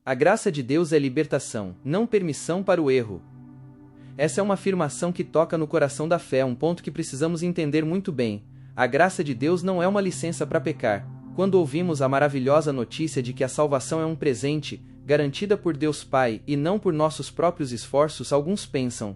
A graça de Deus é libertação, não permissão para o erro. Essa é uma afirmação que toca no coração da fé, um ponto que precisamos entender muito bem. A graça de Deus não é uma licença para pecar. Quando ouvimos a maravilhosa notícia de que a salvação é um presente, garantida por Deus Pai e não por nossos próprios esforços, alguns pensam: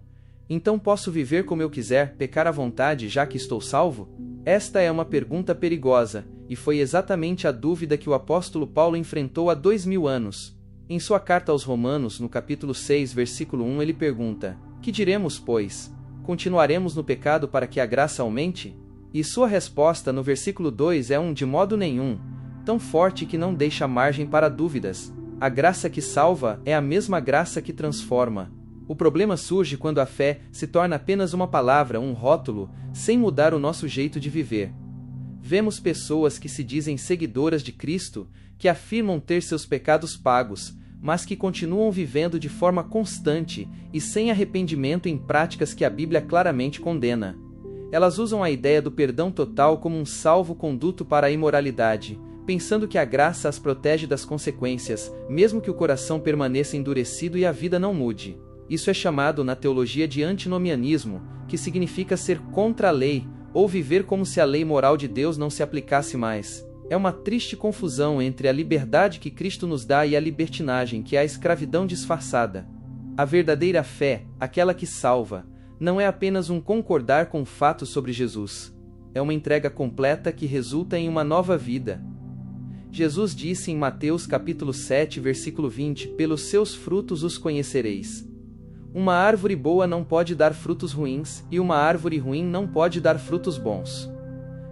então posso viver como eu quiser, pecar à vontade já que estou salvo? Esta é uma pergunta perigosa, e foi exatamente a dúvida que o apóstolo Paulo enfrentou há 2000 anos. Em sua carta aos Romanos, no capítulo 6, versículo 1, ele pergunta: que diremos, pois? Continuaremos no pecado para que a graça aumente? E sua resposta no versículo 2 é de modo nenhum, tão forte que não deixa margem para dúvidas. A graça que salva é a mesma graça que transforma. O problema surge quando a fé se torna apenas uma palavra, um rótulo, sem mudar o nosso jeito de viver. Vemos pessoas que se dizem seguidoras de Cristo, que afirmam ter seus pecados pagos, mas que continuam vivendo de forma constante e sem arrependimento em práticas que a Bíblia claramente condena. Elas usam a ideia do perdão total como um salvo-conduto para a imoralidade, pensando que a graça as protege das consequências, mesmo que o coração permaneça endurecido e a vida não mude. Isso é chamado na teologia de antinomianismo, que significa ser contra a lei, ou viver como se a lei moral de Deus não se aplicasse mais. É uma triste confusão entre a liberdade que Cristo nos dá e a libertinagem, que é a escravidão disfarçada. A verdadeira fé, aquela que salva, não é apenas um concordar com fatos sobre Jesus. É uma entrega completa que resulta em uma nova vida. Jesus disse em Mateus capítulo 7, versículo 20, pelos seus frutos os conhecereis. Uma árvore boa não pode dar frutos ruins, e uma árvore ruim não pode dar frutos bons.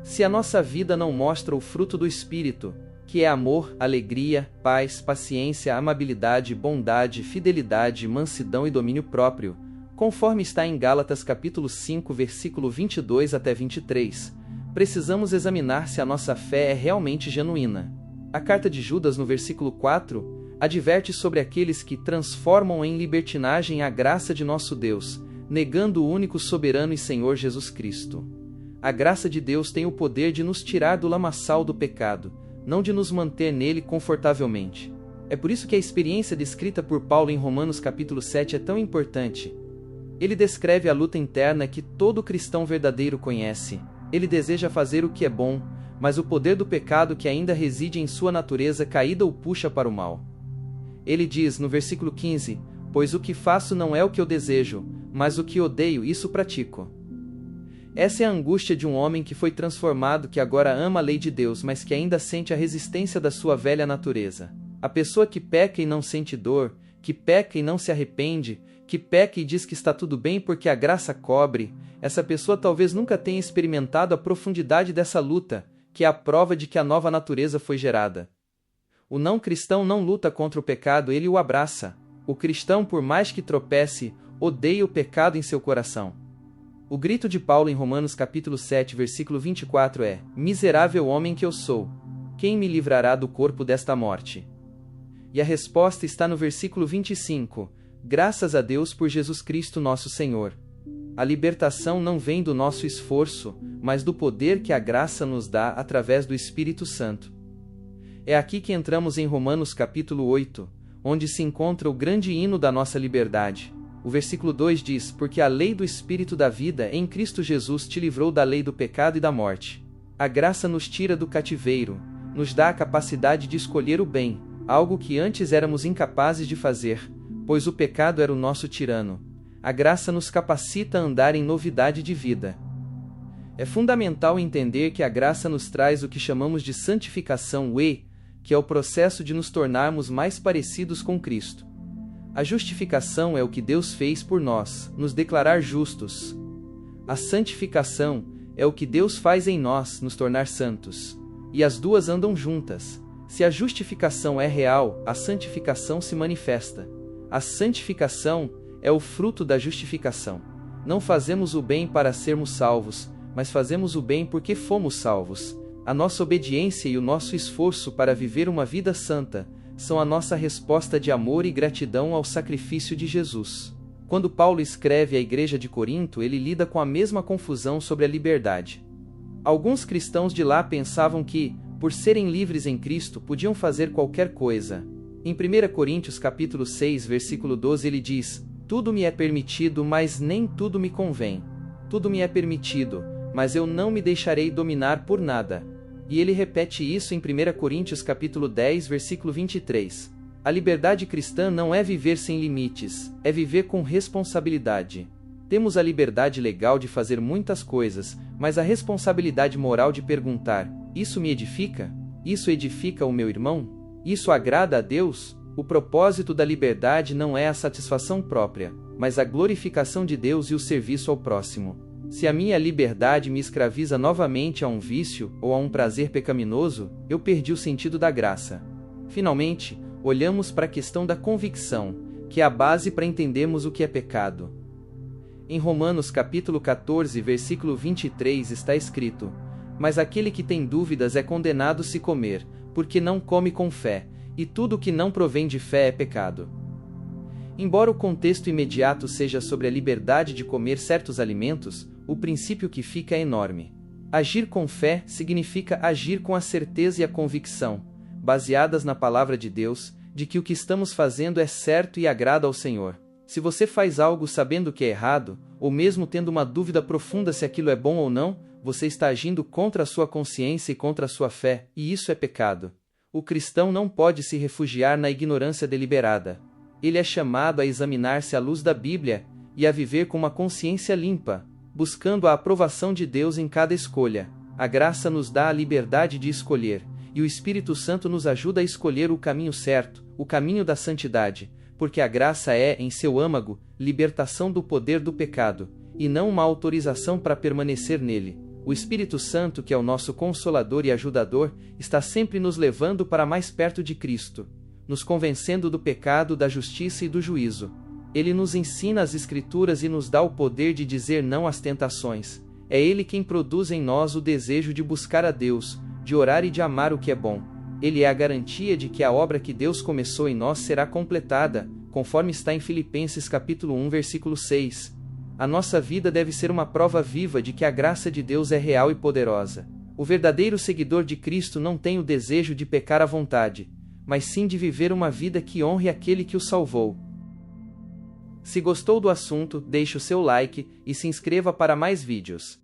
Se a nossa vida não mostra o fruto do Espírito, que é amor, alegria, paz, paciência, amabilidade, bondade, fidelidade, mansidão e domínio próprio, conforme está em Gálatas capítulo 5, versículo 22 até 23, precisamos examinar se a nossa fé é realmente genuína. A carta de Judas, no versículo 4, adverte sobre aqueles que transformam em libertinagem a graça de nosso Deus, negando o único soberano e Senhor Jesus Cristo. A graça de Deus tem o poder de nos tirar do lamaçal do pecado, não de nos manter nele confortavelmente. É por isso que a experiência descrita por Paulo em Romanos capítulo 7 é tão importante. Ele descreve a luta interna que todo cristão verdadeiro conhece. Ele deseja fazer o que é bom, mas o poder do pecado que ainda reside em sua natureza caída o puxa para o mal. Ele diz no versículo 15, pois o que faço não é o que eu desejo, mas o que odeio, isso pratico. Essa é a angústia de um homem que foi transformado, que agora ama a lei de Deus, mas que ainda sente a resistência da sua velha natureza. A pessoa que peca e não sente dor, que peca e não se arrepende, que peca e diz que está tudo bem porque a graça cobre, essa pessoa talvez nunca tenha experimentado a profundidade dessa luta, que é a prova de que a nova natureza foi gerada. O não cristão não luta contra o pecado, ele o abraça. O cristão, por mais que tropece, odeia o pecado em seu coração. O grito de Paulo em Romanos capítulo 7, versículo 24 é: miserável homem que eu sou, quem me livrará do corpo desta morte? E a resposta está no versículo 25, graças a Deus por Jesus Cristo nosso Senhor. A libertação não vem do nosso esforço, mas do poder que a graça nos dá através do Espírito Santo. É aqui que entramos em Romanos capítulo 8, onde se encontra o grande hino da nossa liberdade. O versículo 2 diz: porque a lei do Espírito da vida em Cristo Jesus te livrou da lei do pecado e da morte. A graça nos tira do cativeiro, nos dá a capacidade de escolher o bem, algo que antes éramos incapazes de fazer, pois o pecado era o nosso tirano. A graça nos capacita a andar em novidade de vida. É fundamental entender que a graça nos traz o que chamamos de santificação, que é o processo de nos tornarmos mais parecidos com Cristo. A justificação é o que Deus fez por nós, nos declarar justos. A santificação é o que Deus faz em nós, nos tornar santos. E as duas andam juntas. Se a justificação é real, a santificação se manifesta. A santificação é o fruto da justificação. Não fazemos o bem para sermos salvos, mas fazemos o bem porque fomos salvos. A nossa obediência e o nosso esforço para viver uma vida santa são a nossa resposta de amor e gratidão ao sacrifício de Jesus. Quando Paulo escreve à igreja de Corinto, ele lida com a mesma confusão sobre a liberdade. Alguns cristãos de lá pensavam que, por serem livres em Cristo, podiam fazer qualquer coisa. Em 1 Coríntios capítulo 6, versículo 12 ele diz: "Tudo me é permitido, mas nem tudo me convém. Tudo me é permitido, mas eu não me deixarei dominar por nada." E ele repete isso em 1 Coríntios capítulo 10, versículo 23. A liberdade cristã não é viver sem limites, é viver com responsabilidade. Temos a liberdade legal de fazer muitas coisas, mas a responsabilidade moral de perguntar: isso me edifica? Isso edifica o meu irmão? Isso agrada a Deus? O propósito da liberdade não é a satisfação própria, mas a glorificação de Deus e o serviço ao próximo. Se a minha liberdade me escraviza novamente a um vício ou a um prazer pecaminoso, eu perdi o sentido da graça. Finalmente, olhamos para a questão da convicção, que é a base para entendermos o que é pecado. Em Romanos capítulo 14, versículo 23 está escrito: "Mas aquele que tem dúvidas é condenado se comer, porque não come com fé, e tudo que não provém de fé é pecado." Embora o contexto imediato seja sobre a liberdade de comer certos alimentos, o princípio que fica é enorme. Agir com fé significa agir com a certeza e a convicção, baseadas na palavra de Deus, de que o que estamos fazendo é certo e agrada ao Senhor. Se você faz algo sabendo que é errado, ou mesmo tendo uma dúvida profunda se aquilo é bom ou não, você está agindo contra a sua consciência e contra a sua fé, e isso é pecado. O cristão não pode se refugiar na ignorância deliberada. Ele é chamado a examinar-se à luz da Bíblia, e a viver com uma consciência limpa, buscando a aprovação de Deus em cada escolha. A graça nos dá a liberdade de escolher, e o Espírito Santo nos ajuda a escolher o caminho certo, o caminho da santidade, porque a graça é, em seu âmago, libertação do poder do pecado, e não uma autorização para permanecer nele. O Espírito Santo, que é o nosso Consolador e ajudador, está sempre nos levando para mais perto de Cristo, nos convencendo do pecado, da justiça e do juízo. Ele nos ensina as Escrituras e nos dá o poder de dizer não às tentações. É Ele quem produz em nós o desejo de buscar a Deus, de orar e de amar o que é bom. Ele é a garantia de que a obra que Deus começou em nós será completada, conforme está em Filipenses capítulo 1, versículo 6. A nossa vida deve ser uma prova viva de que a graça de Deus é real e poderosa. O verdadeiro seguidor de Cristo não tem o desejo de pecar à vontade, mas sim de viver uma vida que honre aquele que o salvou. Se gostou do assunto, deixe o seu like e se inscreva para mais vídeos.